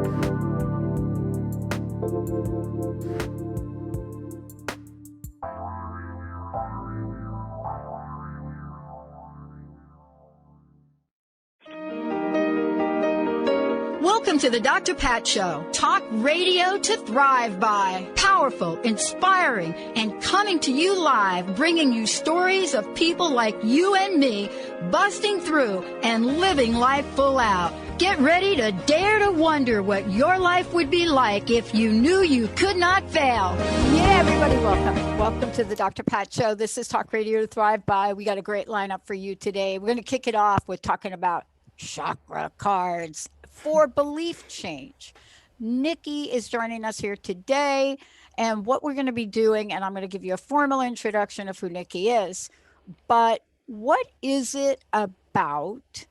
Welcome to the Dr. Pat Show. Talk radio to thrive by. Powerful, inspiring, and coming to you live, bringing you stories of people like you and me, busting through and living life full out. Get ready to dare to wonder what your life would be like if you knew you could not fail. Yeah, everybody, welcome. Welcome to the Dr. Pat Show. This is Talk Radio to Thrive By. We got a great lineup for you today. We're going to kick it off with talking about chakra cards for belief change. Nikki is joining us here today, and what we're going to be doing, and I'm going to give you a formal introduction of who Nikki is, but what is it about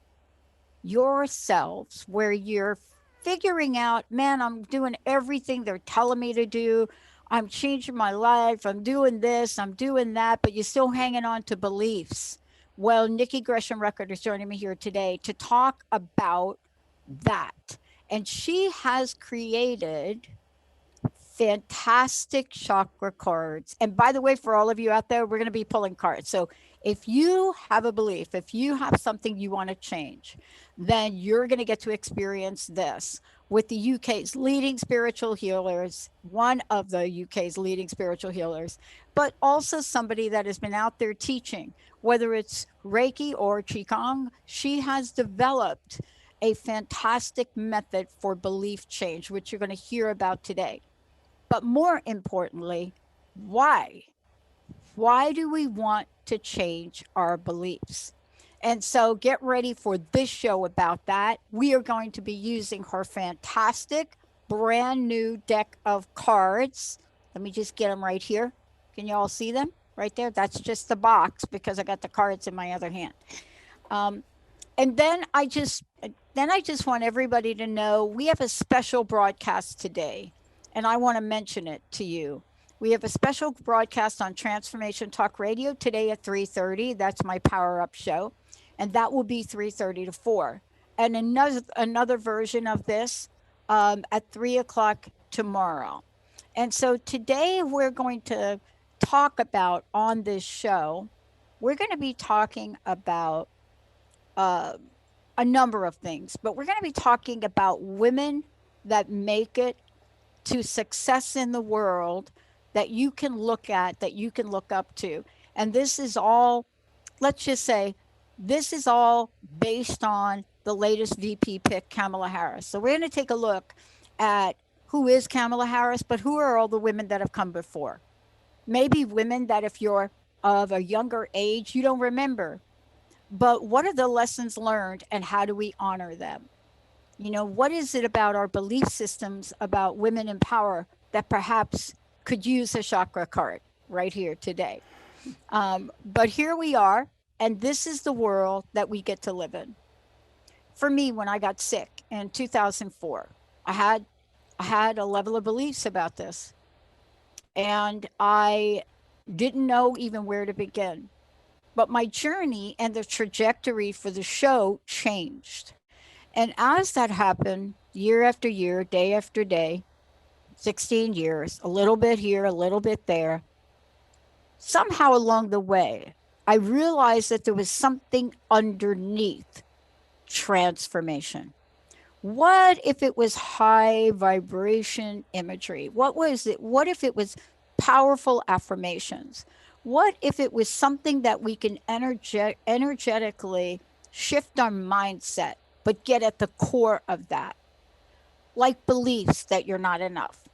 yourselves where you're figuring out, man, I'm doing everything they're telling me to do, I'm changing my life, I'm doing this, I'm doing that, but you're still hanging on to beliefs? Well, Nikki Gresham-Record is joining me here today to talk about that. And she has created fantastic chakra cards. And by the way, for all of you out there, we're going to be pulling cards. So if you have a belief, if you have something you want to change, then you're going to get to experience this with the UK's leading spiritual healers, one of the UK's leading spiritual healers, but also somebody that has been out there teaching, whether it's Reiki or Qigong. She has developed a fantastic method for belief change, which you're going to hear about today. But more importantly, why? Why do we want to change our beliefs? And so get ready for this show about that. We are going to be using her fantastic brand new deck of cards. Let me just get them right here. Can you all see them right there? That's just the box because I got the cards in my other hand. And then I just want everybody to know we have a special broadcast today, and I want to mention it to you. We have a special broadcast on Transformation Talk Radio today at 3:30. That's my Power Up show, and that will be 3:30 to 4. And another version of this at 3 o'clock tomorrow. And so today we're going to talk about on this show, we're going to be talking about a number of things, but we're going to be talking about women that make it to success in the world that you can look at, that you can look up to. And this is all, let's just say, this is all based on the latest VP pick, Kamala Harris. So we're going to take a look at who is Kamala Harris, but who are all the women that have come before. Maybe women that if you're of a younger age, you don't remember. But what are the lessons learned and how do we honor them? You know, what is it about our belief systems about women in power that perhaps could use a chakra card right here today? But here we are, and this is the world that we get to live in. For me, when I got sick in 2004, I had a level of beliefs about this, and I didn't know even where to begin. But my journey and the trajectory for the show changed. And as that happened, year after year, day after day, 16 years, a little bit here, a little bit there, somehow along the way, I realized that there was something underneath transformation. What if it was high vibration imagery? What was it? What if it was powerful affirmations? What if it was something that we can energetically shift our mindset, but get at the core of that? Like beliefs that you're not enough,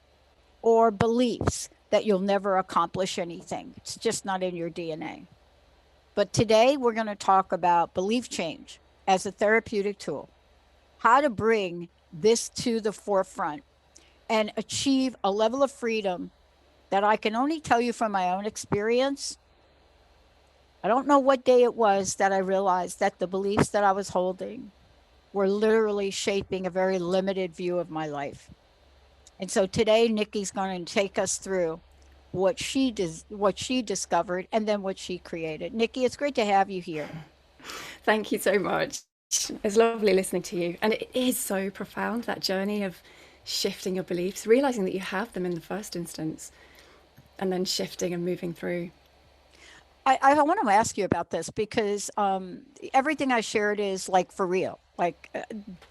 or beliefs that you'll never accomplish anything. It's just not in your DNA. But today we're going to talk about belief change as a therapeutic tool, how to bring this to the forefront and achieve a level of freedom that I can only tell you from my own experience. I don't know what day it was that I realized that the beliefs that I was holding were literally shaping a very limited view of my life. And so today, Nikki's going to take us through what she discovered and then what she created. Nikki, it's great to have you here. Thank you so much. It's lovely listening to you. And it is so profound, that journey of shifting your beliefs, realizing that you have them in the first instance, and then shifting and moving through. I want to ask you about this because everything I shared is like for real. Like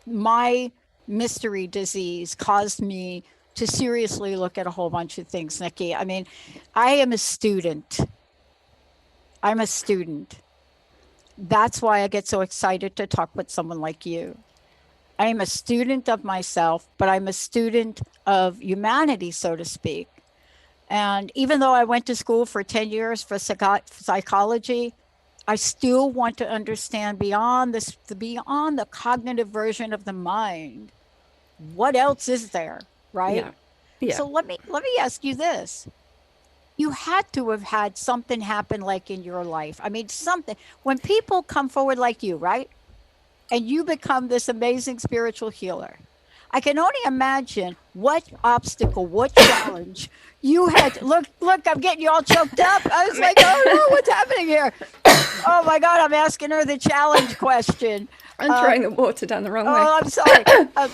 my mystery disease caused me to seriously look at a whole bunch of things, Nikki. I mean, I am a student. I'm a student. That's why I get so excited to talk with someone like you. I am a student of myself, but I'm a student of humanity, so to speak. And even though I went to school for 10 years for psychology, I still want to understand beyond this, beyond the cognitive version of the mind. What else is there, right? Yeah. Yeah. So let me ask you this. You had to have had something happen like in your life. I mean, something when people come forward like you, right? And you become this amazing spiritual healer. I can only imagine what obstacle, what challenge you had. Look, I'm getting you all choked up. I was like, oh no, what's happening here? Oh my God, I'm asking her the challenge question. I'm Uh, throwing the water down the wrong way. oh, I'm sorry. Uh,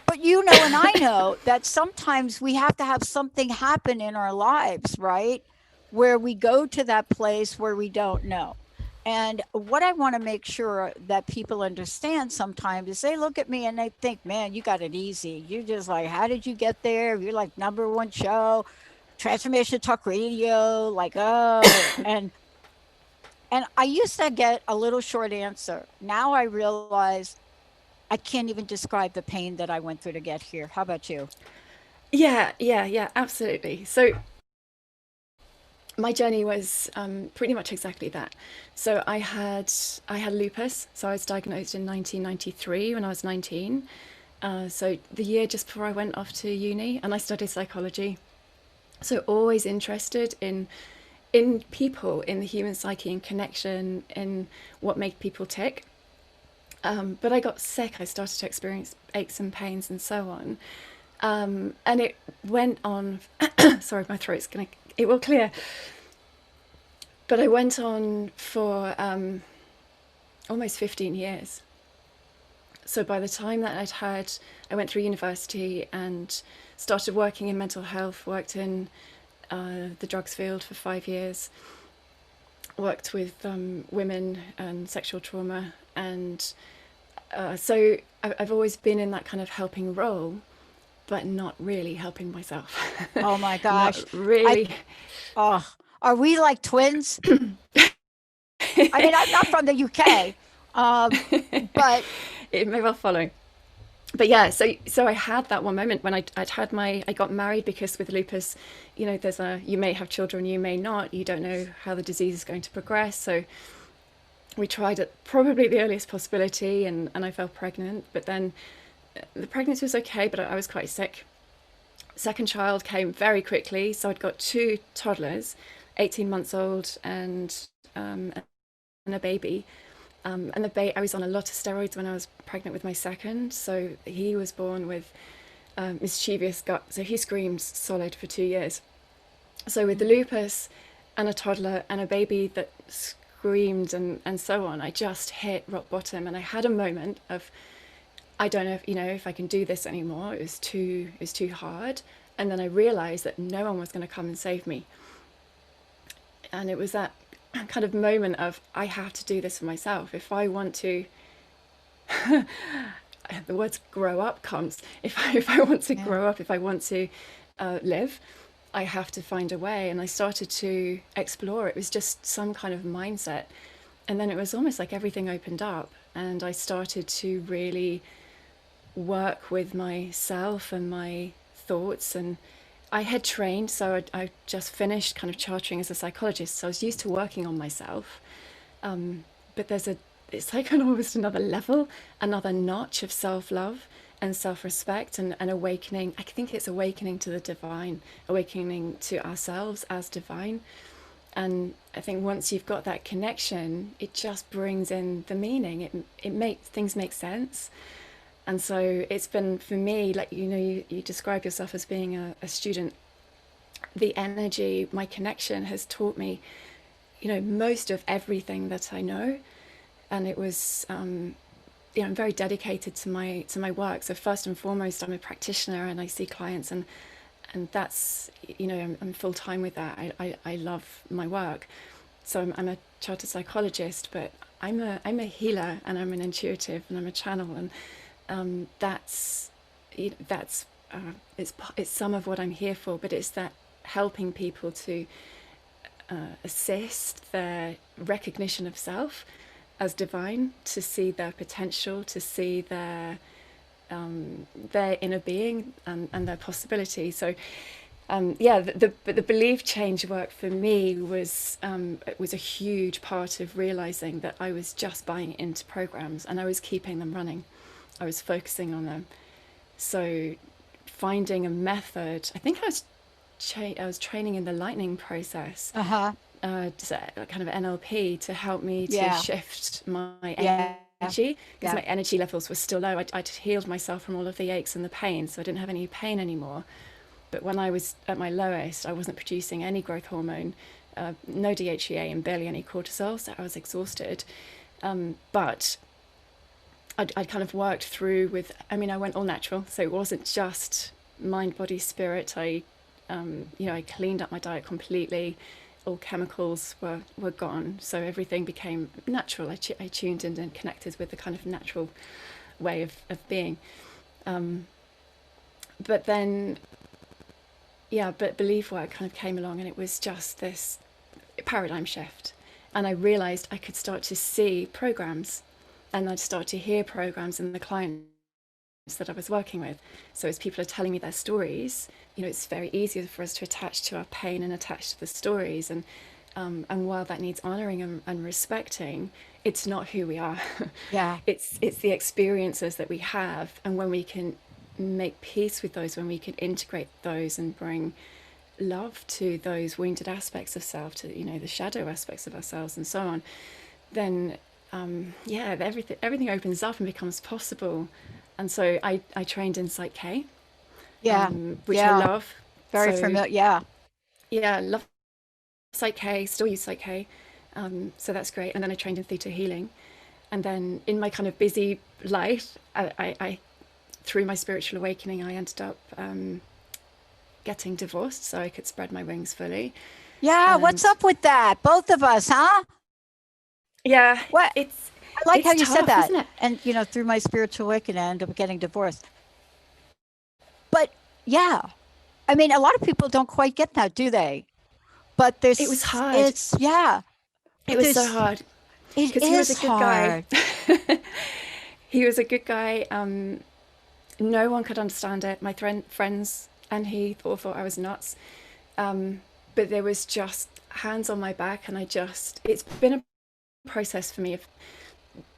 but you know, and I know that sometimes we have to have something happen in our lives, right? Where we go to that place where we don't know. And what I want to make sure that people understand sometimes is they look at me and they think, man, you got it easy. You just like, how did you get there? You're like number one show, Transformation Talk Radio, like, oh, and I used to get a little short answer. Now I realize I can't even describe the pain that I went through to get here. How about you? Yeah, yeah, yeah, absolutely. So my journey was pretty much exactly that. So I had lupus. So I was diagnosed in 1993 when I was 19. So the year just before I went off to uni, and I studied psychology. So always interested in people, in the human psyche, and connection, in what made people tick. But I got sick. I started to experience aches and pains and so on. And it went on. Sorry, my throat's gonna. It will clear. But I went on for almost 15 years. So by the time that I went through university and started working in mental health, worked in the drugs field for 5 years, worked with women and sexual trauma. And so I've always been in that kind of helping role, but not really helping myself. Oh my Not gosh. I really. oh, are we like twins? I mean, I'm not from the UK, but It may well follow. But yeah, so I had that one moment when I got married, because with lupus, you may have children, you may not, you don't know how the disease is going to progress. So we tried at probably the earliest possibility, and I fell pregnant. But then the pregnancy was okay, but I was quite sick. Second child came very quickly, so I'd got two toddlers, 18 months old, and a baby. I was on a lot of steroids when I was pregnant with my second, so he was born with mischievous gut, so he screamed solid for 2 years. So with the lupus and a toddler and a baby that screamed and so on, I just hit rock bottom, and I had a moment of, I don't know if I can do this anymore. It was too hard, and then I realized that no one was going to come and save me, and it was that kind of moment of, I have to do this for myself if I want to. The words grow up comes. If I want to yeah. grow up, if I want to live, I have to find a way. And I started to explore. It was just some kind of mindset, and then it was almost like everything opened up, and I started to really work with myself and my thoughts. And I had trained, so I just finished kind of chartering as a psychologist, so I was used to working on myself. But it's like an almost another level, another notch of self-love and self-respect, and awakening. I think it's awakening to the divine, awakening to ourselves as divine. And I think once you've got that connection, it just brings in the meaning. It makes things make sense. And so it's been for me, like, you describe yourself as being a student. The energy, my connection has taught me, most of everything that I know. And it was I'm very dedicated to my work. So first and foremost, I'm a practitioner and I see clients, and that's, I'm full time with that. I love my work. So I'm a chartered psychologist, but I'm a healer and I'm an intuitive and I'm a channel, and that's that's it's some of what I'm here for. But it's that helping people to assist their recognition of self as divine, to see their potential, to see their inner being and their possibility. So the belief change work for me was a huge part of realizing that I was just buying into programs and I was keeping them running. I was focusing on them. So finding a method, I think I was training in the lightning process, Uh-huh. kind of NLP, to help me to Yeah. shift my Yeah. energy, because Yeah. my energy levels were still low. I'd healed myself from all of the aches and the pain, so I didn't have any pain anymore. But when I was at my lowest, I wasn't producing any growth hormone, no DHEA, and barely any cortisol, so I was exhausted. But I'd kind of worked through with, I went all natural, so it wasn't just mind, body, spirit. I cleaned up my diet completely. All chemicals were gone, so everything became natural. I tuned in and connected with the kind of natural way of being. But then, but belief work kind of came along, and it was just this paradigm shift. And I realized I could start to see programs, and I'd start to hear programs in the clients that I was working with. So as people are telling me their stories, it's very easy for us to attach to our pain and attach to the stories. And while that needs honoring and respecting, it's not who we are. Yeah. It's the experiences that we have, and when we can make peace with those, when we can integrate those and bring love to those wounded aspects of self, to the shadow aspects of ourselves and so on, then everything opens up and becomes possible. And so I trained in Psych K, Yeah. which I Yeah. love. Very So familiar. Yeah. yeah, I love Psych K, still use Psych K. So that's great. And then I trained in theta healing. And then in my kind of busy life, I through my spiritual awakening, I ended up getting divorced so I could spread my wings fully. Yeah. What's And up with that? Both of us, huh? yeah, What? I like how it's you said tough, that. isn't it? And, through my spiritual awakening, I ended up getting divorced. But yeah, a lot of people don't quite get that, do they? But It was there's, hard. it's, yeah, It but was so there's, hard it because he was a is good guy. hard. He was a good guy. No one could understand it. My friends and he all thought I was nuts. But there was just hands on my back, and it's been a process for me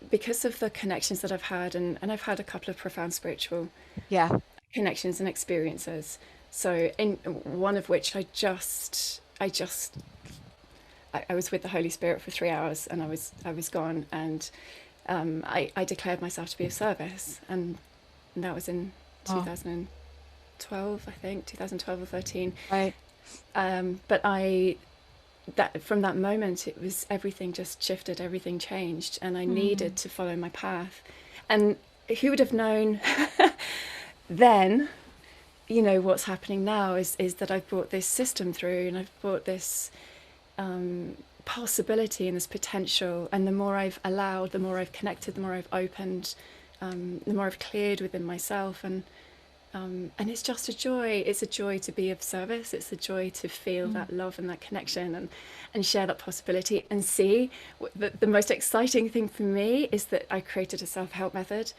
because of the connections that I've had, and I've had a couple of profound spiritual Yeah. connections and experiences. So in one of which I was with the Holy Spirit for 3 hours, and I was gone, and I declared myself to be of service, and that was in Oh, 2012, I think, 2012 or 13. right. But that from that moment, it was everything just shifted, everything changed, and I needed Mm. to follow my path. And who would have known then? What's happening now is that I've brought this system through, and I've brought this possibility and this potential. And the more I've allowed, the more I've connected, the more I've opened, the more I've cleared within myself. And it's just a joy. It's a joy to be of service. It's a joy to feel Mm. that love and that connection, and share that possibility, and see the most exciting thing for me is that I created a self-help method.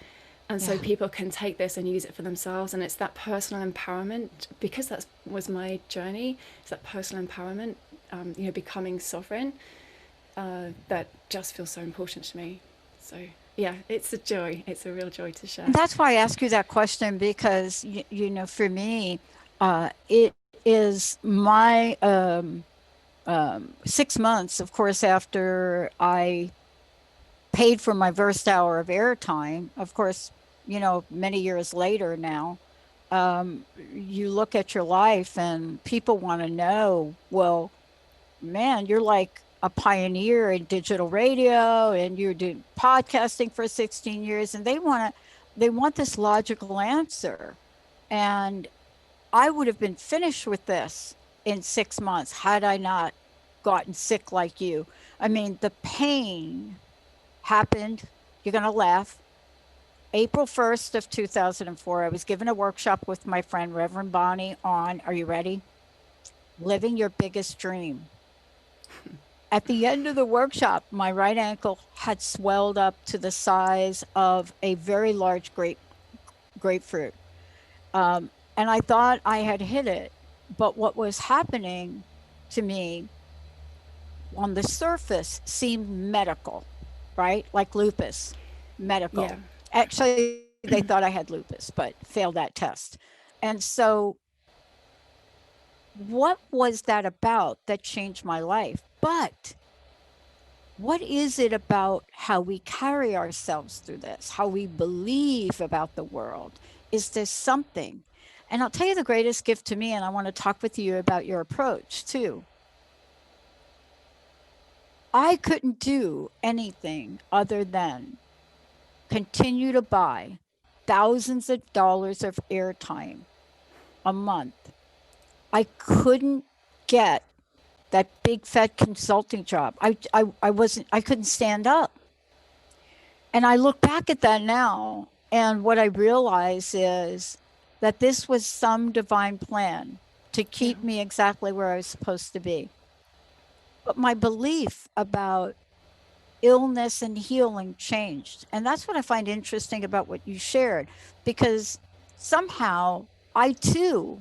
And so Yeah. people can take this and use it for themselves. And it's that personal empowerment, because that was my journey. It's that personal empowerment, becoming sovereign, that just feels so important to me. So yeah, it's a joy. It's a real joy to And share. that's why I ask you that question because, for me, it is my 6 months, of course, after I paid for my first hour of airtime. Of course, many years later now, you look at your life and people want to know, well, man, you're like a pioneer in digital radio and you're doing podcasting for 16 years and they want this logical answer. And I would have been finished with this in 6 months had I not gotten sick like you. I mean, the pain happened. You're going to laugh. April 1st of 2004, I was given a workshop with my friend Reverend Bonnie on, are you ready? Living your biggest dream. At the end of the workshop, my right ankle had swelled up to the size of a very large grapefruit. And I thought I had hit it. But what was happening to me on the surface seemed medical, right? Like lupus, medical. Yeah. Actually, they thought I had lupus, but failed that test. And so, what was that about that changed my life? But what is it about how we carry ourselves through this, how we believe about the world? Is there something? And I'll tell you the greatest gift to me, and I want to talk with you about your approach too. I couldn't do anything other than continue to buy thousands of dollars of airtime a month. I couldn't get that big fat consulting job. I couldn't stand up. And I look back at that now, and what I realize is that this was some divine plan to keep me exactly where I was supposed to be. But my belief about illness and healing changed. And that's what I find interesting about what you shared, because somehow I too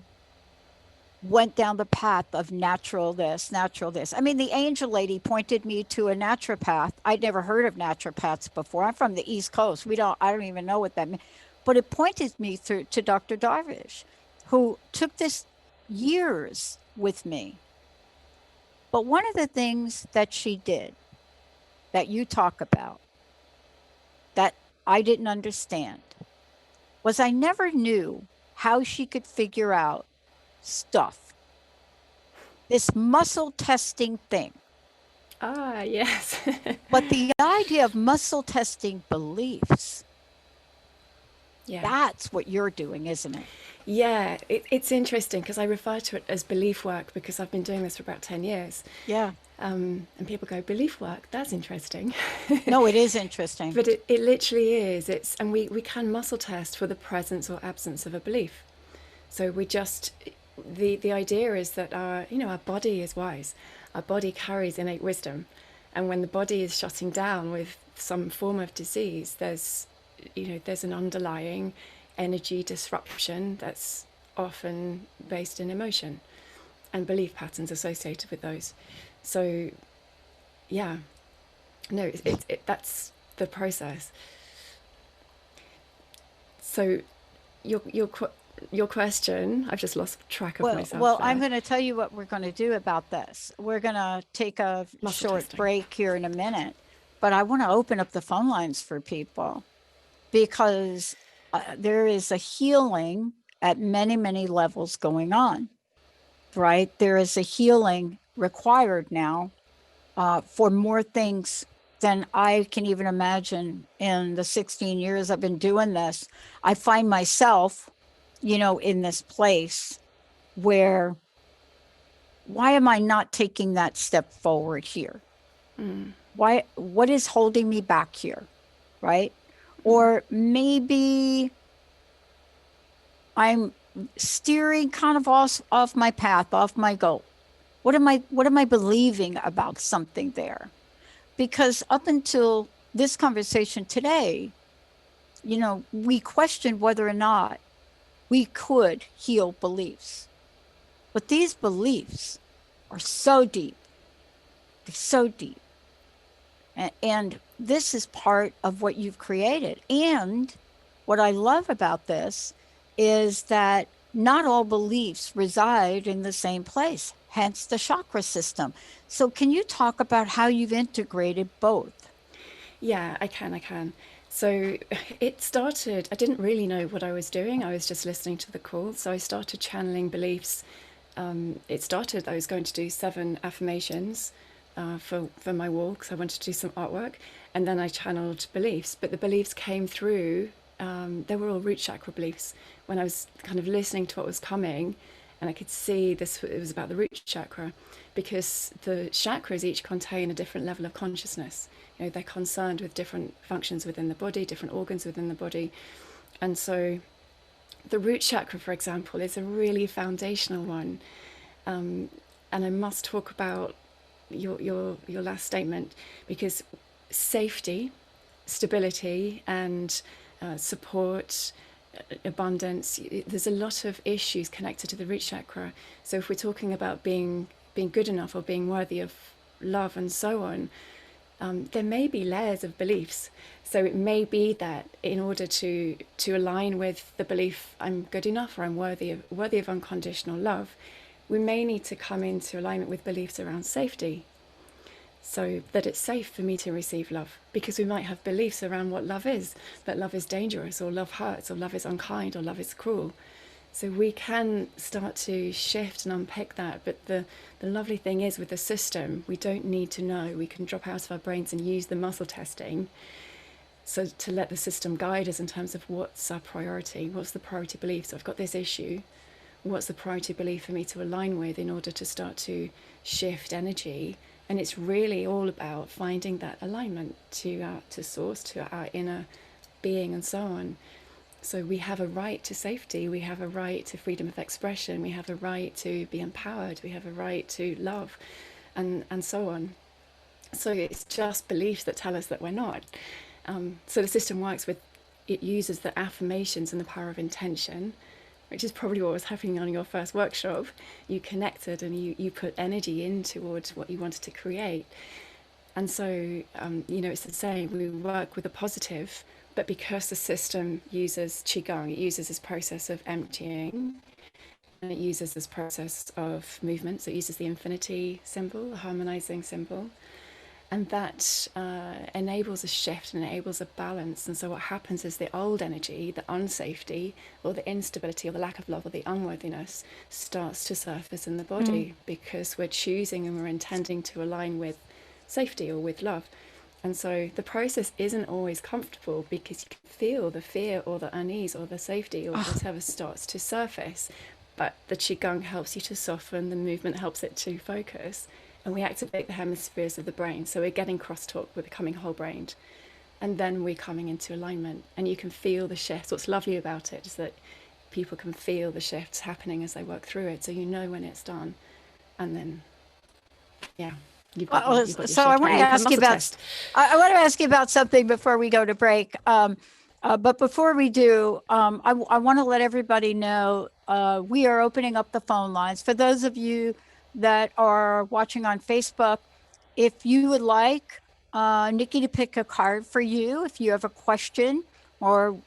went down the path of natural this, natural this. I mean, the angel lady pointed me to a naturopath. I'd never heard of naturopaths before. I'm from the East Coast. I don't even know what that means. But it pointed me through to Dr. Darvish, who took this years with me. But one of the things that she did that you talk about that I didn't understand was I never knew how she could figure out stuff. This muscle testing thing. Ah, yes. But the idea of muscle testing beliefs, Yeah. that's what you're doing, isn't it? Yeah, it's interesting because I refer to it as belief work because I've been doing this for about 10 years. Yeah. And people go, belief work, that's interesting. No, it is interesting. But it literally is. And we can muscle test for the presence or absence of a belief. So we just, the idea is that our body is wise. Our body carries innate wisdom. And when the body is shutting down with some form of disease, there's an underlying energy disruption that's often based in emotion and belief patterns associated with those. So, yeah, no, that's the process. So, your question, I've just lost track of myself. Well, there. I'm going to tell you what we're going to do about this. We're going to take a Muscle short testing. break here in a minute, but I want to open up the phone lines for people because there is a healing at many, many levels going on, right? There is a healing required now for more things than I can even imagine in the 16 years I've been doing this. I find myself, in this place where, why am I not taking that step forward here? What is holding me back here, right? Or maybe I'm steering kind of off my path, off my goal. What am I believing about something there? Because up until this conversation today, we questioned whether or not we could heal beliefs. But these beliefs are so deep. They're so deep. And this is part of what you've created. And what I love about this is that not all beliefs reside in the same place, hence the chakra system. So can you talk about how you've integrated both? Yeah, I can. So it started, I didn't really know what I was doing. I was just listening to the call. So I started channeling beliefs. I was going to do 7 affirmations for my wall because I wanted to do some artwork, and then I channeled beliefs. But the beliefs came through. They were all root chakra beliefs. When I was kind of listening to what was coming, and I could see this, it was about the root chakra, because the chakras each contain a different level of consciousness. You know, they're concerned with different functions within the body, different organs within the body, and so the root chakra, for example, is a really foundational one. And I must talk about your last statement, because safety, stability, and support, abundance, there's a lot of issues connected to the root chakra. So if we're talking about being good enough or being worthy of love and so on, there may be layers of beliefs. So it may be that in order to align with the belief I'm good enough or I'm worthy of unconditional love, we may need to come into alignment with beliefs around safety, so that it's safe for me to receive love. Because we might have beliefs around what love is, that love is dangerous, or love hurts, or love is unkind, or love is cruel. So we can start to shift and unpick that. But the lovely thing is, with the system, we don't need to know. We can drop out of our brains and use the muscle testing, so to let the system guide us in terms of what's our priority, what's the priority belief. So I've got this issue, what's the priority belief for me to align with in order to start to shift energy. And it's really all about finding that alignment to source, to our inner being, and so on. So we have a right to safety, we have a right to freedom of expression, we have a right to be empowered, we have a right to love, and so on. So it's just beliefs that tell us that we're not. So the system works with, it uses the affirmations and the power of intention, which is probably what was happening on your first workshop. You connected and you put energy in towards what you wanted to create. And so, you know, it's the same. We work with a positive, but because the system uses Qigong, it uses this process of emptying, and it uses this process of movement. So it uses the infinity symbol, the harmonizing symbol. And that enables a shift and enables a balance. And so what happens is the old energy, the unsafety, or the instability, or the lack of love, or the unworthiness starts to surface in the body, because we're choosing and we're intending to align with safety or with love. And so the process isn't always comfortable, because you can feel the fear or the unease or the safety or whatever starts to surface. But the Qigong helps you to soften, the movement helps it to focus. And we activate the hemispheres of the brain. So we're getting crosstalk, we're becoming whole-brained. And then we're coming into alignment. And you can feel the shifts. What's lovely about it is that people can feel the shifts happening as they work through it. So you know when it's done. And then, yeah, you've got your So shift. I want to And you can ask you muscle about, test. I want to ask you about something before we go to break. But before we do, I want to let everybody know we are opening up the phone lines. For those of you that are watching on Facebook, if you would like Nikki to pick a card for you, if you have a question or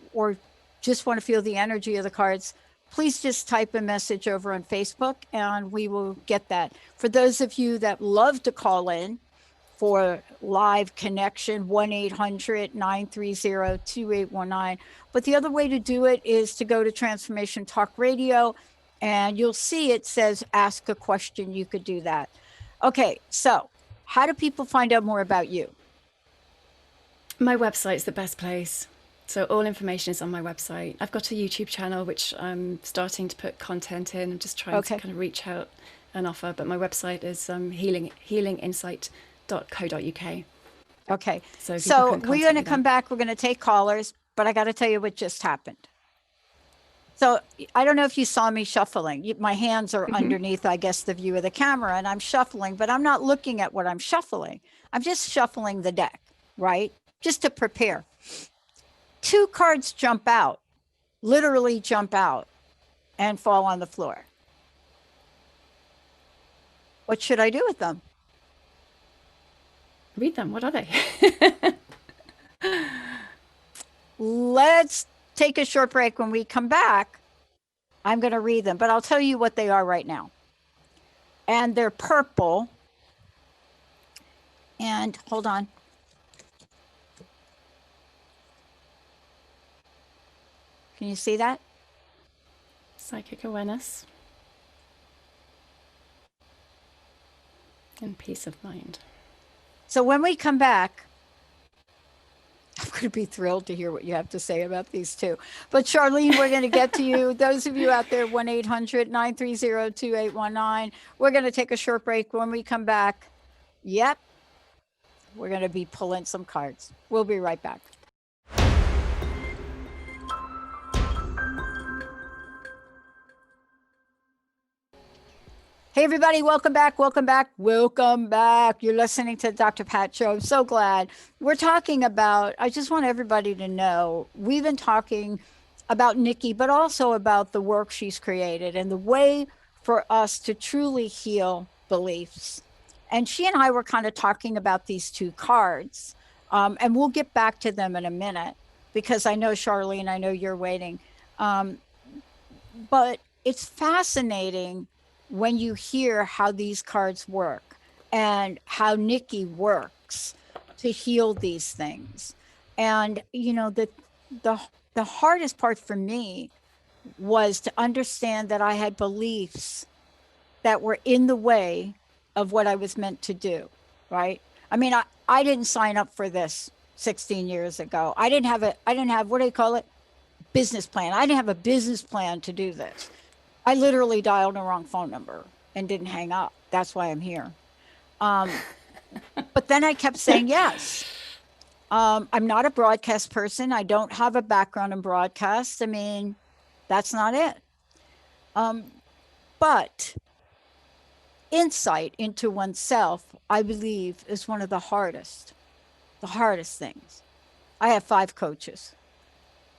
just want to feel the energy of the cards, please just type a message over on Facebook and we will get that. For those of you that love to call in for live connection, 1-800-930-2819. But the other way to do it is to go to Transformation Talk Radio, and you'll see it says ask a question. You could do that. Okay, so how do people find out more about you? My website's the best place. So all information is on my website. I've got a YouTube channel, which I'm starting to put content in. I'm just trying to kind of reach out and offer. But my website is healinginsight.co.uk. Okay. So we're going to come back. We're going to take callers, but I got to tell you what just happened. So I don't know if you saw me shuffling. My hands are underneath, I guess, the view of the camera, and I'm shuffling, but I'm not looking at what I'm shuffling. I'm just shuffling the deck, right? Just to prepare. 2 cards jump out, literally jump out and fall on the floor. What should I do with them? Read them. What are they? Let's take a short break. When we come back, I'm going to read them, but I'll tell you what they are right now. And they're purple. And hold on. Can you see that? Psychic awareness and peace of mind. So when we come back, I'm going to be thrilled to hear what you have to say about these two. But Charlene, we're going to get to you. Those of you out there, 1-800-930-2819. We're going to take a short break. When we come back, yep, we're going to be pulling some cards. We'll be right back. Hey, everybody, welcome back. Welcome back. Welcome back. You're listening to the Dr. Pat Show. I'm so glad. We're talking about, I just want everybody to know, we've been talking about Nikki, but also about the work she's created and the way for us to truly heal beliefs. And she and I were kind of talking about these two cards. And we'll get back to them in a minute because I know, Charlene, I know you're waiting. But it's fascinating when you hear how these cards work and how Nikki works to heal these things. And, you know, the hardest part for me was to understand that I had beliefs that were in the way of what I was meant to do, right? I mean, I didn't sign up for this 16 years ago. I didn't have, what do you call it? Business plan. I didn't have a business plan to do this. I literally dialed the wrong phone number and didn't hang up. That's why I'm here. But then I kept saying yes. I'm not a broadcast person. I don't have a background in broadcast. I mean, that's not it. But insight into oneself, I believe, is one of the hardest things. I have 5 coaches.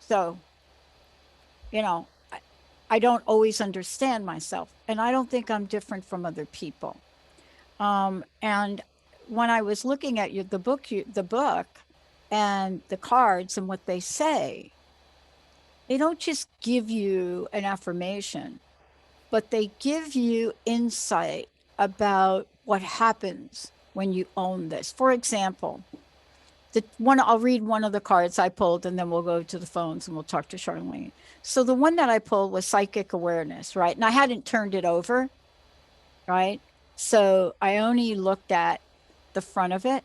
So, you know, I don't always understand myself, and I don't think I'm different from other people. And when I was looking at the book and the cards and what they say, they don't just give you an affirmation, but they give you insight about what happens when you own this. For example, I'll read one of the cards I pulled, and then we'll go to the phones and we'll talk to Charlene. So the one that I pulled was psychic awareness, right? And I hadn't turned it over, right? So I only looked at the front of it.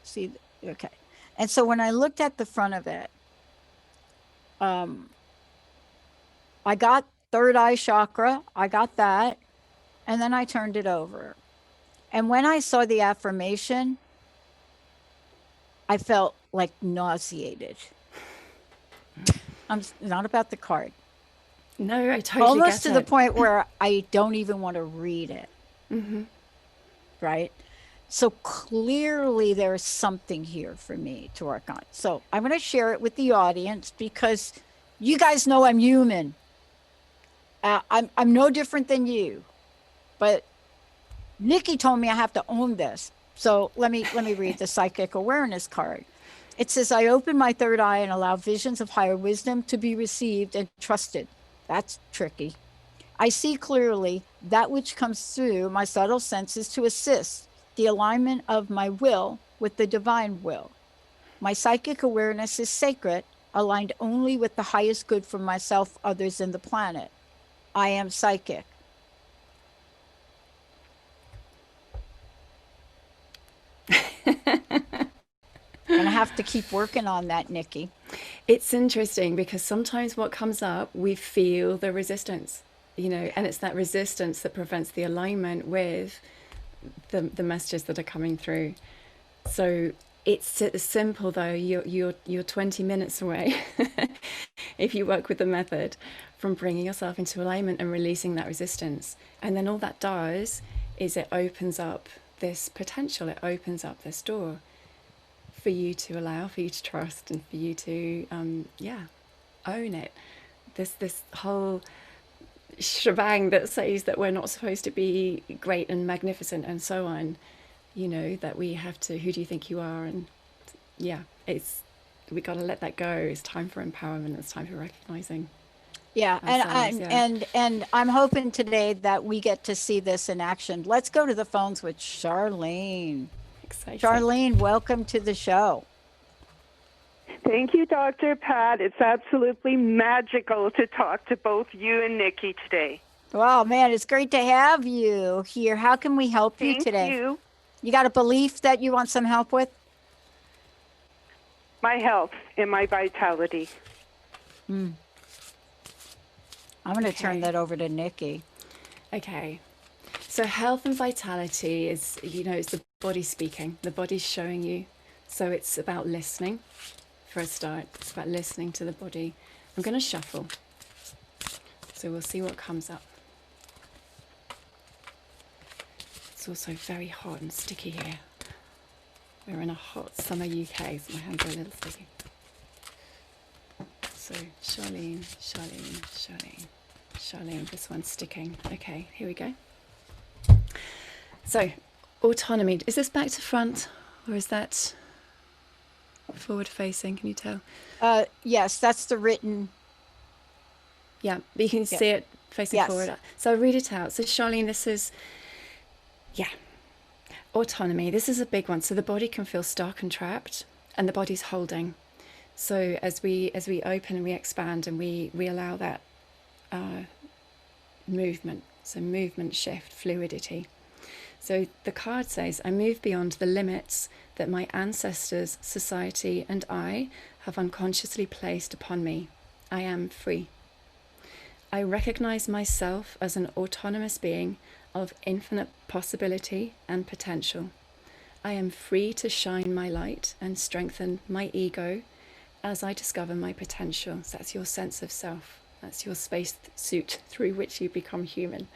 See, okay. And so when I looked at the front of it, I got third eye chakra. I got that. And then I turned it over. And when I saw the affirmation, I felt like nauseated. I'm not about the card. No, I totally almost get to it. the point where I don't even want to read it. Mm-hmm. Right? So clearly there's something here for me to work on. So I'm going to share it with the audience because you guys know I'm human. I'm no different than you. But Nikki told me I have to own this. So let me read the psychic awareness card. It says, I open my third eye and allow visions of higher wisdom to be received and trusted. That's tricky. I see clearly that which comes through my subtle senses to assist the alignment of my will with the divine will. My psychic awareness is sacred, aligned only with the highest good for myself, others, and the planet. I am psychic. And I have to keep working on that, Nikki. It's interesting because sometimes what comes up, we feel the resistance, you know, and it's that resistance that prevents the alignment with the messages that are coming through. So it's simple though. You're 20 minutes away if you work with the method from bringing yourself into alignment and releasing that resistance. And then all that does is it opens up this potential. It opens up this door for you to allow, for you to trust, and for you to own it. This whole shebang that says that we're not supposed to be great and magnificent and so on, you know, that we have to, who do you think you are? And we got to let that go. It's time for empowerment. It's time for recognizing. Yeah, and I'm hoping today that we get to see this in action. Let's go to the phones with Charlene. Exciting. Charlene, welcome to the show. Thank you, Dr. Pat. It's absolutely magical to talk to both you and Nikki today. Wow, man, it's great to have you here. How can we help you today? Thank you. You got a belief that you want some help with? My health and my vitality. I'm going to turn Okay. that over to Nikki. Okay. So health and vitality is, it's the body speaking. The body's showing you. So it's about listening for a start. It's about listening to the body. I'm going to shuffle. So we'll see what comes up. It's also very hot and sticky here. We're in a hot summer UK, so my hands are a little sticky. So Charlene, this one's sticking. Okay, here we go. So, autonomy. Is this back to front, or is that forward facing? Can you tell? Yes, that's the written. Yeah, but you can see it facing Yes. forward. So I'll read it out. So Charlene, this is, autonomy. This is a big one. So the body can feel stuck and trapped, and the body's holding. So as we open and we expand and we allow that movement, so movement, shift, fluidity. So the card says, I move beyond the limits that my ancestors, society, and I have unconsciously placed upon me. I am free. I recognize myself as an autonomous being of infinite possibility and potential. I am free to shine my light and strengthen my ego as I discover my potential. So that's your sense of self. That's your space suit through which you become human.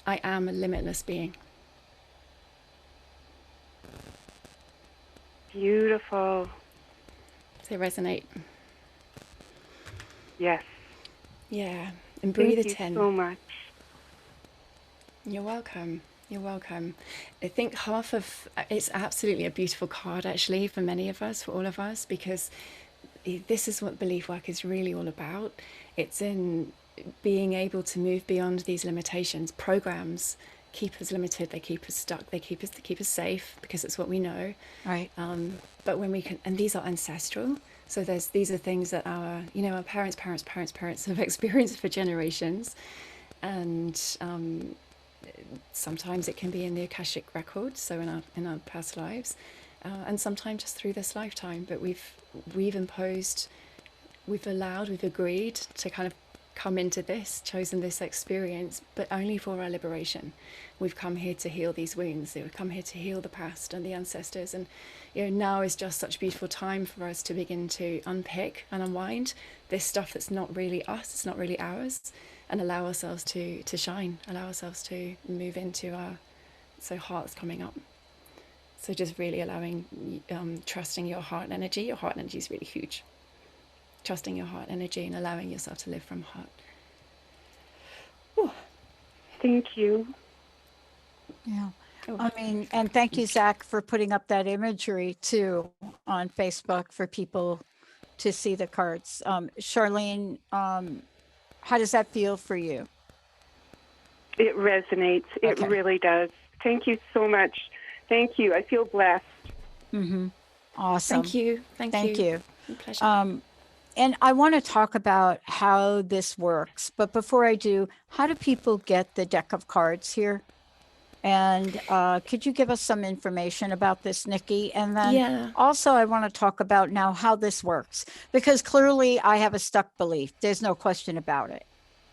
I am a limitless being. Beautiful. Does it resonate? Yes. Yeah. And breathe Thank it you in. so much. You're welcome. You're welcome. I think it's absolutely a beautiful card, actually, for many of us, for all of us, because this is what belief work is really all about. It's in being able to move beyond these limitations. Programs keep us limited, they keep us stuck, they keep us safe because it's what we know. Right. But when we can, and these are ancestral. So these are things that our parents have experienced for generations, and sometimes it can be in the Akashic record, so in our past lives, and sometimes just through this lifetime. But we've agreed to kind of come into this, chosen this experience, but only for our liberation. We've come here to heal these wounds. We've come here to heal the past and the ancestors. And now is just such a beautiful time for us to begin to unpick and unwind this stuff that's not really us, it's not really ours, and allow ourselves to shine, allow ourselves to move into our heart's coming up. So just really allowing, trusting your heart energy. Your heart energy is really huge. Trusting your heart energy and allowing yourself to live from heart. Ooh. Thank you. Yeah. And thank you, Zach, for putting up that imagery too on Facebook for people to see the cards. Charlene, how does that feel for you? It resonates. It really does. Thank you so much. Thank you. I feel blessed. Awesome. Thank you. Thank you. My pleasure. And I want to talk about how this works. But before I do, how do people get the deck of cards here? And could you give us some information about this, Nikki? And then also I want to talk about now how this works, because clearly I have a stuck belief. There's no question about it.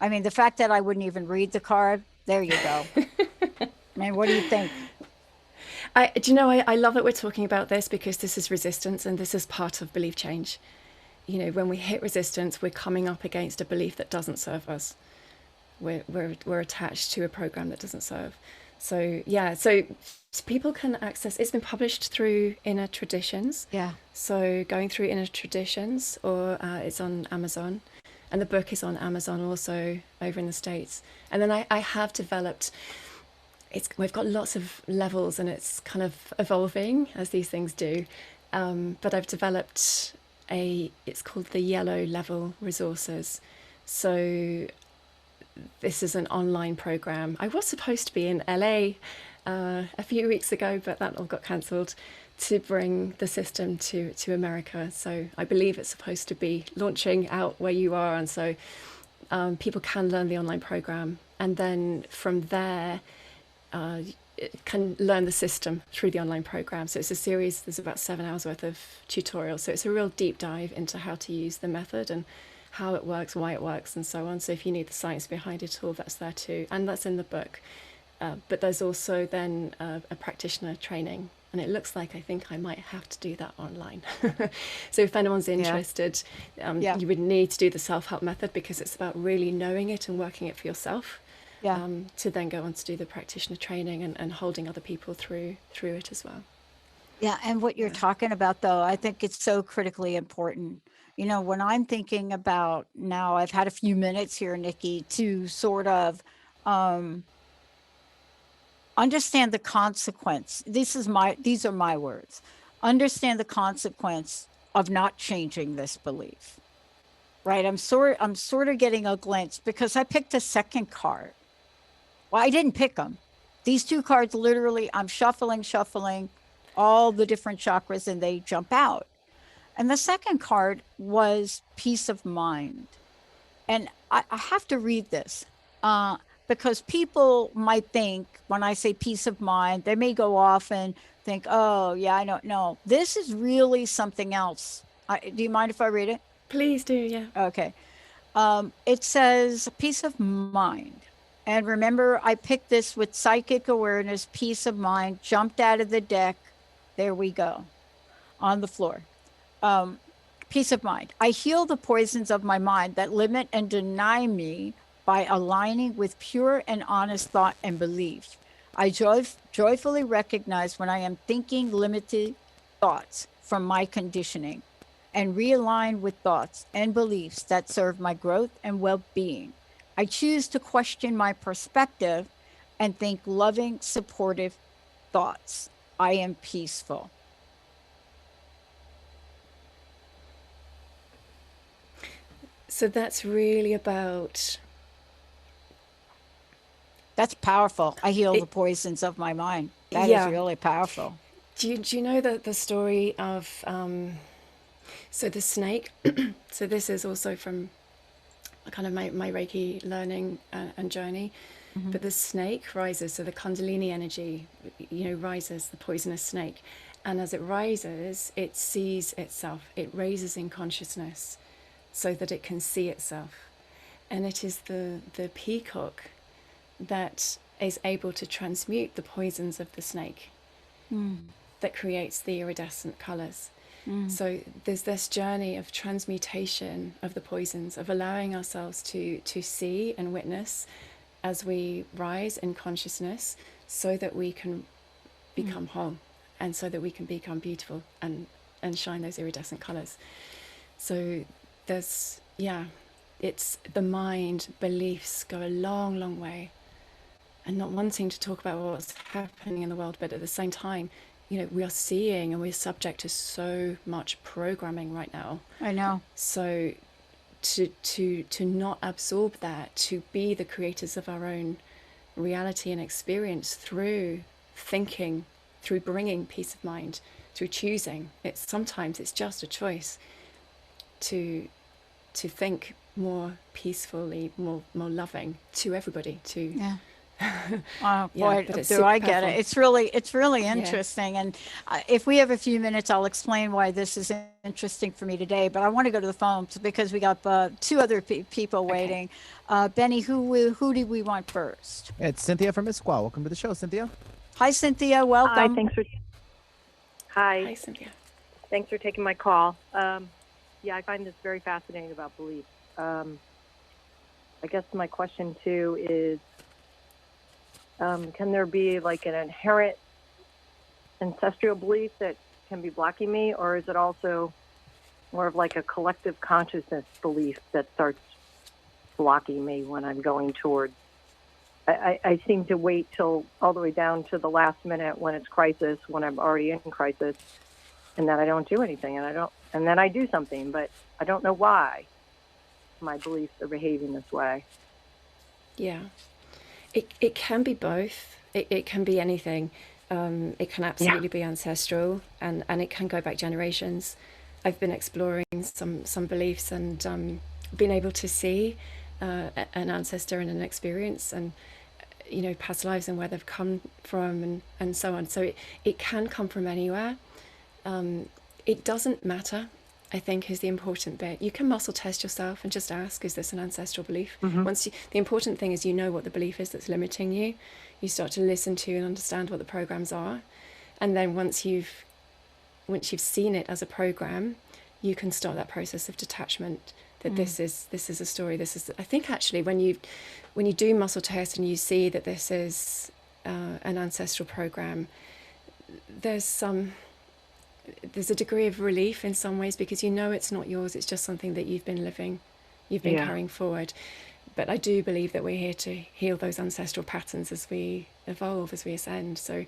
I mean, the fact that I wouldn't even read the card, there you go. I mean, what do you think? I love that we're talking about this, because this is resistance and this is part of belief change. When we hit resistance, we're coming up against a belief that doesn't serve us. We're attached to a program that doesn't serve. So people can access, it's been published through Inner Traditions. Yeah. So going through Inner Traditions, or it's on Amazon, and the book is on Amazon also over in the States. And then I have developed, we've got lots of levels and it's kind of evolving as these things do. But I've developed it's called the Yellow Level Resources. So this is an online program. I was supposed to be in LA a few weeks ago, but that all got cancelled, to bring the system to America. So I believe it's supposed to be launching out where you are. And so people can learn the online program. And then from there, can learn the system through the online program. So it's a series, there's about 7 hours worth of tutorials. So it's a real deep dive into how to use the method and how it works, why it works, and so on. So if you need the science behind it all, that's there too. And that's in the book. But there's also then a practitioner training. And it looks like I think I might have to do that online. So if anyone's interested, you would need to do the self-help method, because it's about really knowing it and working it for yourself. To then go on to do the practitioner training and holding other people through it as well. Yeah, and what you're talking about, though, I think it's so critically important. You know, when I'm thinking about now, I've had a few minutes here, Nikki, to sort of understand the consequence. These are my words. Understand the consequence of not changing this belief. Right? I'm sort of getting a glimpse, because I picked a second card. Well, I didn't pick them. These two cards, literally, I'm shuffling all the different chakras, and they jump out. And the second card was peace of mind. And I have to read this because people might think when I say peace of mind, they may go off and think, oh, yeah, I don't know. This is really something else. Do you mind if I read it? Please do, yeah. Okay. It says peace of mind. And remember, I picked this with psychic awareness, peace of mind, jumped out of the deck. There we go, on the floor. Peace of mind. I heal the poisons of my mind that limit and deny me by aligning with pure and honest thought and belief. I joyfully recognize when I am thinking limited thoughts from my conditioning, and realign with thoughts and beliefs that serve my growth and well-being. I choose to question my perspective and think loving, supportive thoughts. I am peaceful. So that's really about... That's powerful. I heal the poisons of my mind. That is really powerful. Do you know the story of... so the snake, so this is also from kind of my Reiki learning and journey, but the snake rises, so the Kundalini energy, rises, the poisonous snake. And as it rises, it sees itself, it raises in consciousness so that it can see itself. And it is the peacock that is able to transmute the poisons of the snake that creates the iridescent colors. So there's this journey of transmutation of the poisons, of allowing ourselves to see and witness as we rise in consciousness, so that we can become whole, and so that we can become beautiful and shine those iridescent colors. So there's, it's the mind, beliefs go a long, long way. And not wanting to talk about what's happening in the world, but at the same time, we are seeing and we're subject to so much programming right now. I know. So to not absorb that, to be the creators of our own reality and experience through thinking, through bringing peace of mind, through choosing. Sometimes it's just a choice to think more peacefully, more loving to everybody, Oh boy, do I get it. It's really interesting. And if we have a few minutes, I'll explain why this is interesting for me today. But I want to go to the phones because we got two other people waiting. Benny, who do we want first? It's Cynthia from Issaquah. Welcome to the show, Cynthia. Hi, Cynthia. Welcome. Hi, Cynthia. Thanks for taking my call. I find this very fascinating about belief. I guess my question too is, can there be like an inherent ancestral belief that can be blocking me, or is it also more of like a collective consciousness belief that starts blocking me when I'm going towards? I seem to wait till all the way down to the last minute when it's crisis, when I'm already in crisis, and then I don't do anything, and then I do something, but I don't know why my beliefs are behaving this way. Yeah. It can be both. It can be anything. It can absolutely be ancestral, and it can go back generations. I've been exploring some beliefs and been able to see an ancestor and an experience, and you know, past lives and where they've come from, and so on. So it can come from anywhere. It doesn't matter, I think, is the important bit. You can muscle test yourself and just ask, is this an ancestral belief? The important thing is, you know what the belief is that's limiting you. You start to listen to and understand what the programs are. And then once you've seen it as a program, you can start that process of detachment, that this is a story. I think actually when you do muscle test and you see that this is an ancestral program, there's a degree of relief in some ways, because you know it's not yours, it's just something that you've been living, you've been carrying forward. But I do believe that we're here to heal those ancestral patterns as we evolve, as we ascend. So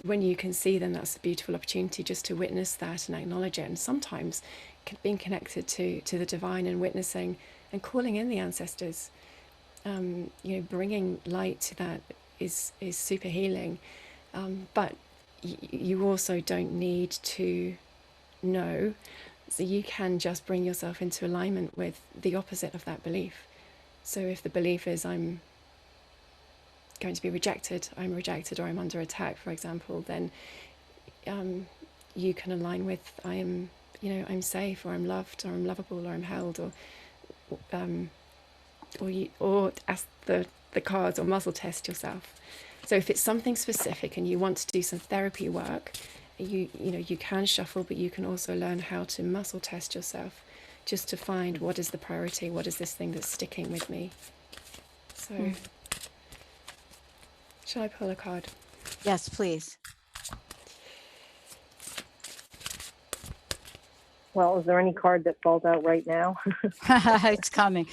when you can see them, that's a beautiful opportunity just to witness that and acknowledge it. And sometimes being connected to the divine and witnessing and calling in the ancestors, you know, bringing light to that is super healing. But you also don't need to know, so you can just bring yourself into alignment with the opposite of that belief. So if the belief is I'm going to be rejected, I'm rejected, or I'm under attack, for example, then you can align with I am, you know, I'm safe, or I'm loved, or I'm lovable, or I'm held, or ask the cards or muscle test yourself. So if it's something specific and you want to do some therapy work, you know, you can shuffle, but you can also learn how to muscle test yourself, just to find what is the priority, what is this thing that's sticking with me. So shall I pull a card? Yes, please. Well, is there any card that falls out right now? It's coming.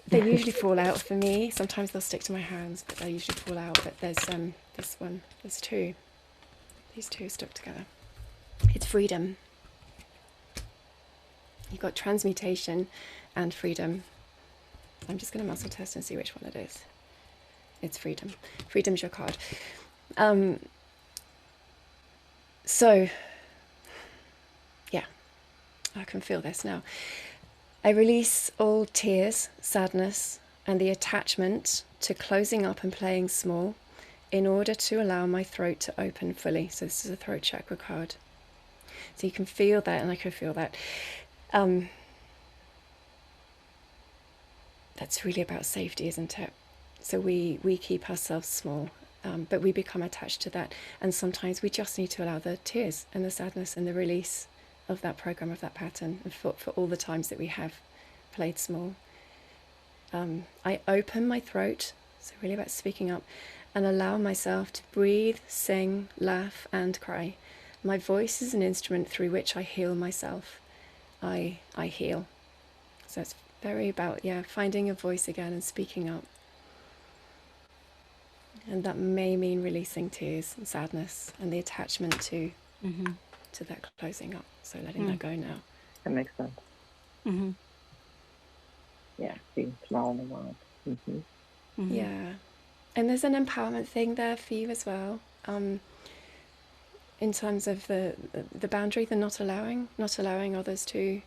They usually fall out for me. Sometimes they'll stick to my hands, but they usually fall out. But there's this one. There's two. These two stuck together. It's freedom. You've got transmutation and freedom. I'm just going to muscle test and see which one it is. It's freedom. Freedom's your card. So, yeah, I can feel this now. I release all tears, sadness, and the attachment to closing up and playing small in order to allow my throat to open fully. So this is a throat chakra card. So you can feel that, and I can feel that. That's really about safety, isn't it? So we keep ourselves small, but we become attached to that. And sometimes we just need to allow the tears and the sadness and the release of that program, of that pattern, and for all the times that we have played small. I open my throat, so really about speaking up, and allow myself to breathe, sing, laugh, and cry. My voice is an instrument through which I heal myself. I heal. So it's very about, finding a voice again and speaking up. And that may mean releasing tears and sadness and the attachment to that closing up. So letting that go now. That makes sense. Yeah, being small in the world. Yeah. And there's an empowerment thing there for you as well. In terms of the boundary, the not allowing others to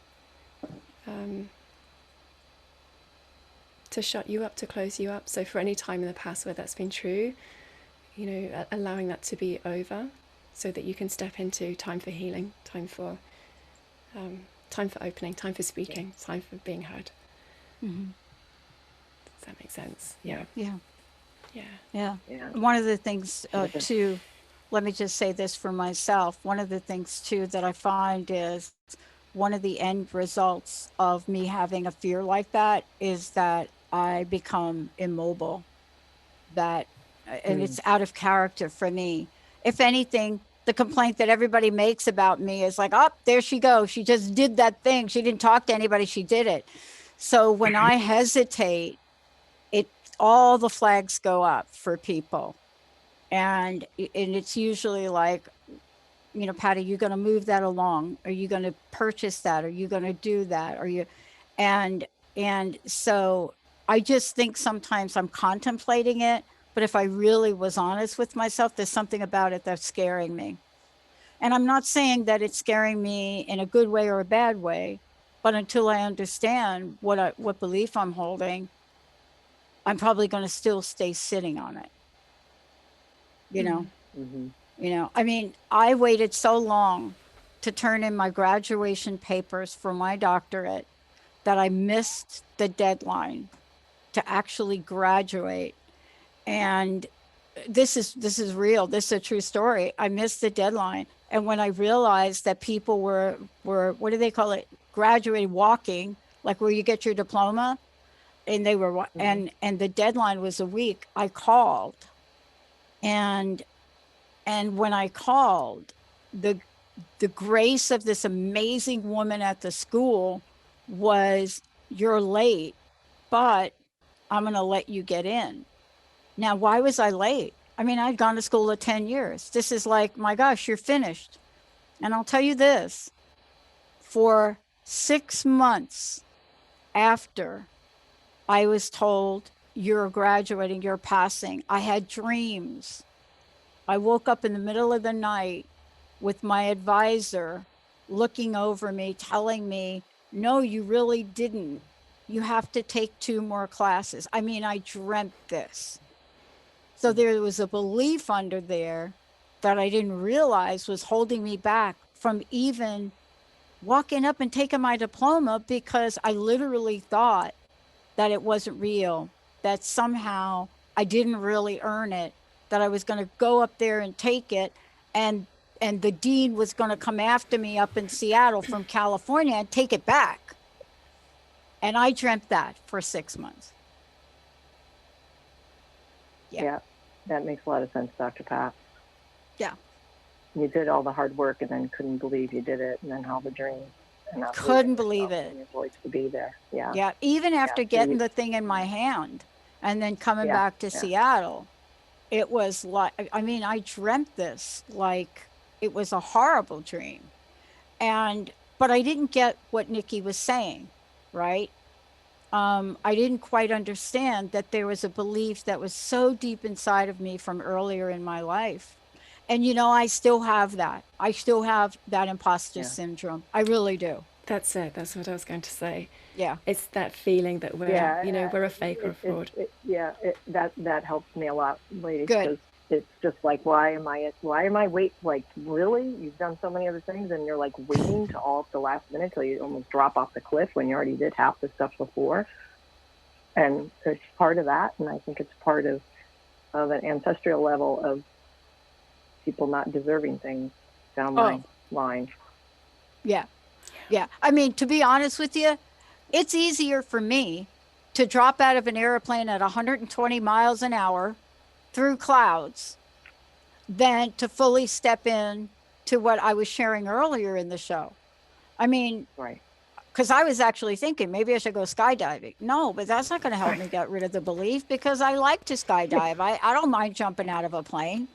shut you up, to close you up. So for any time in the past where that's been true, you know, allowing that to be over, so that you can step into time for healing, time for opening, time for speaking, time for being heard. Does that make sense? Yeah. One of the things too, let me just say this for myself. One of the things too that I find is one of the end results of me having a fear like that is that I become immobile. And it's out of character for me. If anything, the complaint that everybody makes about me is like, oh, there she goes. She just did that thing. She didn't talk to anybody. She did it. So when I hesitate, all the flags go up for people. And it's usually like, you know, Patty, you're going to move that along. Are you going to purchase that? Are you going to do that? And so I just think sometimes I'm contemplating it, but if I really was honest with myself, there's something about it that's scaring me. And I'm not saying that it's scaring me in a good way or a bad way, but until I understand what belief I'm holding, I'm probably going to still stay sitting on it. You know, I mean, I waited so long to turn in my graduation papers for my doctorate that I missed the deadline to actually graduate. And this is real. This is a true story. I missed the deadline. And when I realized that people were what do they call it? Graduating, walking, like where you get your diploma, and they were, and the deadline was a week, I called. And when I called, the grace of this amazing woman at the school was, you're late, but I'm going to let you get in. Now, why was I late? I mean, I'd gone to school 10 years. This is like, my gosh, you're finished. And I'll tell you this, for 6 months after I was told, you're graduating, you're passing, I had dreams. I woke up in the middle of the night with my advisor looking over me, telling me, no, you really didn't. You have to take 2 more classes. I mean, I dreamt this. So there was a belief under there that I didn't realize was holding me back from even walking up and taking my diploma, because I literally thought that it wasn't real, that somehow I didn't really earn it, that I was going to go up there and take it, and the dean was going to come after me up in Seattle from California and take it back. And I dreamt that for 6 months. Yeah, that makes a lot of sense, Dr. Pat. Yeah. You did all the hard work and then couldn't believe you did it, and then all the dreams. And not Couldn't believe it. Your voice to be there. Yeah. Yeah, even after getting the thing in my hand and then coming back to Seattle, it was like, I mean, I dreamt this like it was a horrible dream. But I didn't get what Nikki was saying, right? I didn't quite understand that there was a belief that was so deep inside of me from earlier in my life. And, I still have that. I still have that imposter syndrome. I really do. That's it. That's what I was going to say. Yeah. It's that feeling that we're, we're a fake or a fraud. That helps me a lot, ladies. Good. Because it's just like, why am I wait? Like, really? You've done so many other things, and you're like waiting to all at the last minute till you almost drop off the cliff when you already did half the stuff before. And it's part of that, and I think it's part of an ancestral level of people not deserving things down the line. Yeah. Yeah. I mean, to be honest with you, it's easier for me to drop out of an airplane at 120 miles an hour through clouds than to fully step in to what I was sharing earlier in the show. I mean, right. Because I was actually thinking maybe I should go skydiving. No, but that's not going to help me get rid of the belief, because I like to skydive. I don't mind jumping out of a plane.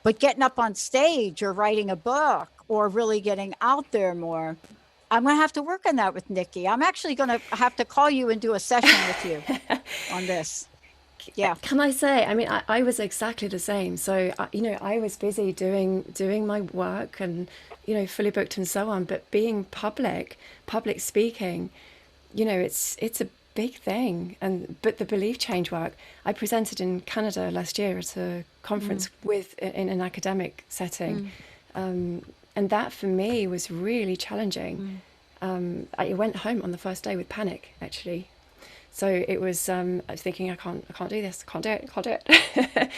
But getting up on stage or writing a book or really getting out there more, I'm going to have to work on that with Nikki. I'm actually going to have to call you and do a session with you on this. Yeah. Can I say, I mean, I was exactly the same. So, I was busy doing my work and, fully booked and so on. But being public speaking, it's a big thing. But the belief change work, I presented in Canada last year at a conference in an academic setting. And that for me was really challenging. I went home on the first day with panic, actually. So it was, I was thinking, I can't do this, can't do it.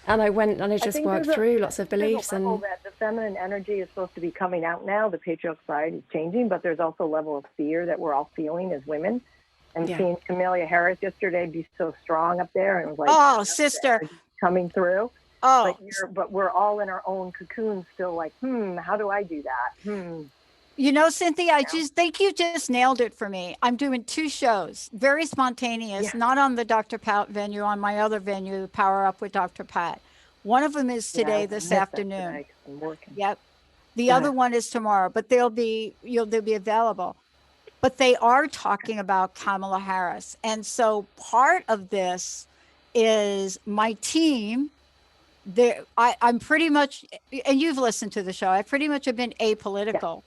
And I went and I just worked through lots of beliefs. And that the feminine energy is supposed to be coming out now. The patriarchal side is changing, but there's also a level of fear that we're all feeling as women. And seeing Camelia Harris yesterday be so strong up there, and it was like, oh, sister, coming through. Oh, but we're all in our own cocoons still, like, how do I do that? Cynthia, I just think you just nailed it for me. I'm doing 2 shows, very spontaneous, not on the Dr. Pat venue, on my other venue, Power Up with Dr. Pat. One of them is today, this afternoon. Today, I'm working. Yep. The other one is tomorrow, but they'll be available. But they are talking about Kamala Harris. And so part of this is my team. I'm pretty much, and you've listened to the show, I pretty much have been apolitical.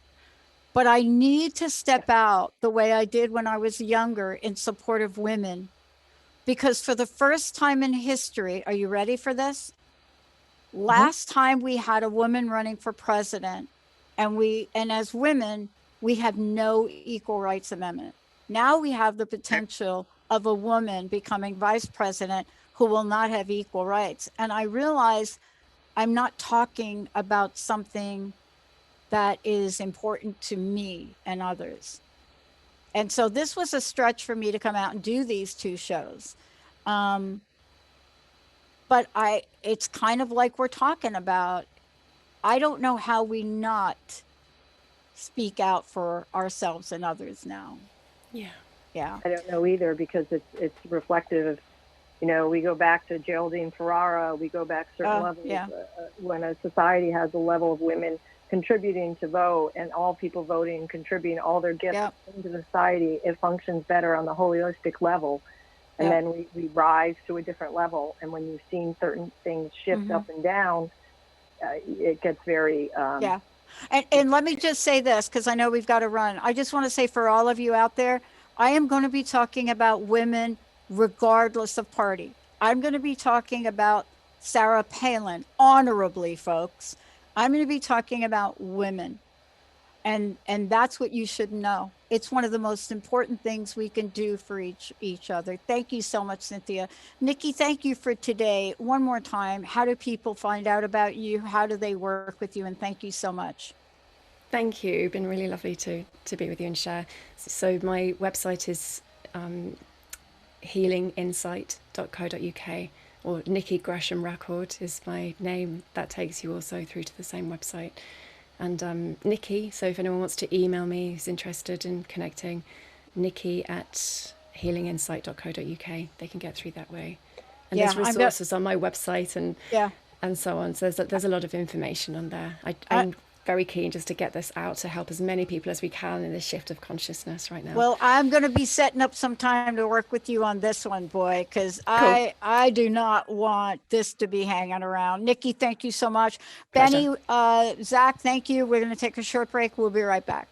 But I need to step out the way I did when I was younger in support of women, because for the first time in history, are you ready for this? Last time we had a woman running for president, and as women, we have no equal rights amendment. Now we have the potential of a woman becoming vice president who will not have equal rights. And I realize I'm not talking about something that is important to me and others. And so this was a stretch for me to come out and do these 2 shows. But it's kind of like we're talking about. I don't know how we not speak out for ourselves and others now. Yeah. Yeah. I don't know either, because it's reflective of, you know, we go back to Geraldine Ferrara, we go back certain levels. Yeah. When a society has a level of women contributing to vote and all people voting, contributing all their gifts into the society, it functions better on the holistic level. And then we rise to a different level. And when you've seen certain things shift up and down, it gets very... And let me just say this, because I know we've got to run. I just want to say for all of you out there, I am going to be talking about women regardless of party. I'm going to be talking about Sarah Palin honorably, folks. I'm going to be talking about women. And that's what you should know. It's one of the most important things we can do for each other. Thank you so much, Cynthia. Nikki, thank you for today. One more time, how do people find out about you? How do they work with you? And thank you so much. Thank you. It's been really lovely to be with you and share. So my website is healinginsight.co.uk, or Nikki Gresham-Record is my name. That takes you also through to the same website. And Nikki, so if anyone wants to email me who's interested in connecting, nikki@healinginsight.co.uk, they can get through that way. And there's resources on my website and so on. So there's a lot of information on there. I'm very keen just to get this out to help as many people as we can in this shift of consciousness right now. Well, I'm going to be setting up some time to work with you on this one, boy, because I do not want this to be hanging around. Nikki, thank you so much. Pleasure. Benny, Zach, thank you. We're going to take a short break. We'll be right back.